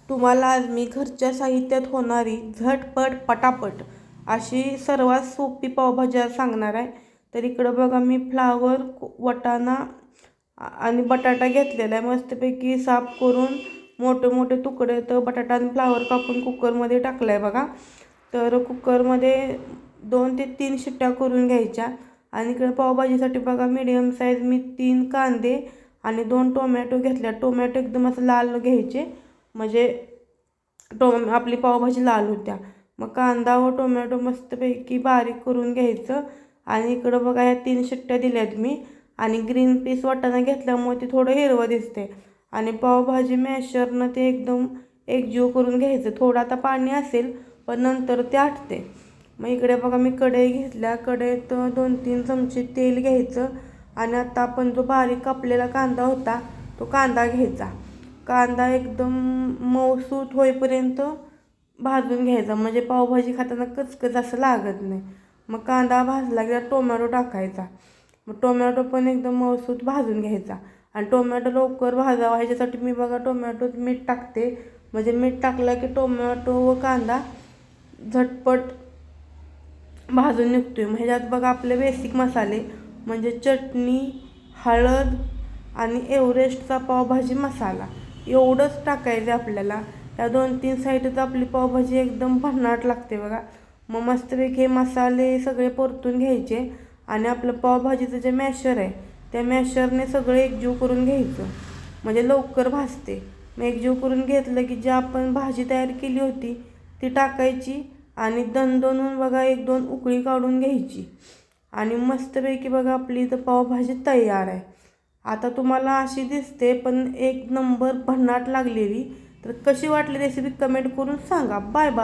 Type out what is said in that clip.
तुम्हाला आज मी घरच्या साहित्यात होणारी झटपट पटापट अशी सर्वात सोपी पावभाजी आज सांगणार आहे. तर इकडं बघा मी फ्लावर, वाटाणा आणि बटाटा घेतलेला आहे. मस्तपैकी साफ करून मोठे मोठे तुकडे तर बटाटा आणि फ्लावर कापून कुकरमध्ये टाकला आहे बघा. तर कुकरमध्ये 2 ते 3 शिट्ट्या करून घ्यायच्या. आणि इकडे पावभाजीसाठी बघा मीडियम साईज मी 3 कांदे आणि 2 टोमॅटो घेतल्या. टोमॅटो एकदम असं लाल घ्यायचे म्हणजे आपली पावभाजी लाल होत्या. मग कांदा व टोमॅटो मस्तपैकी बारीक करून घ्यायचं. आणि इकडं बघा ह्या 3 शिट्ट्या दिल्यात मी. आणि ग्रीन पीस वाटाणा घेतल्यामुळे ते थोडं हिरवं दिसते. आणि पावभाजी मॅशरनं ते एकदम एकजीव करून घ्यायचं. थोडं आता पाणी असेल पण नंतर ते आटते. मग इकडे बघा मी कढई घेतल्या. कढईत 2-3 चमचे तेल घ्यायचं. आणि आता आपण जो बारीक कापलेला कांदा होता तो कांदा घ्यायचा. कांदा एकदम मऊसूत होईपर्यंत भाजून घ्यायचा म्हणजे पावभाजी खाताना कचकच असं लागत नाही. मग कांदा भाजला की टोमॅटो टाकायचा. मग टोमॅटो पण एकदम मऊसूत भाजून घ्यायचा. आणि टोमॅटो लवकर भाजावा ह्याच्यासाठी मी बघा टोमॅटोत मीठ टाकते. म्हणजे मीठ टाकलं की टोमॅटो व कांदा झटपट भाजून निघतोय. मग ह्याच्यात बघा आपले बेसिक मसाले म्हणजे चटणी, हळद आणि एव्हरेस्टचा पावभाजी मसाला एवढंच टाकायचं आपल्याला. या 2-3 साईडच आपली पावभाजी एकदम भन्नाट लागते बघा. मग मस्तपैकी हे मसाले सगळे परतून घ्यायचे. आणि आपलं पावभाजीचं जे मॅशर आहे त्या मॅशरने सगळे एकजीव करून घ्यायचं म्हणजे लवकर भाजते. मग एकजीव करून घेतलं की जी आपण भाजी तयार केली होती ती टाकायची. आणि दणदणून बघा 1-2 उकळी काढून घ्यायची. आणि मस्तपैकी बघा आपली इथं पावभाजी तयार आहे. आता तुम्हाला अशी दिसते पण एक नंबर भन्नाट लागलेली. तर कशी वाटली रेसिपी कमेंट करून सांगा. Bye bye.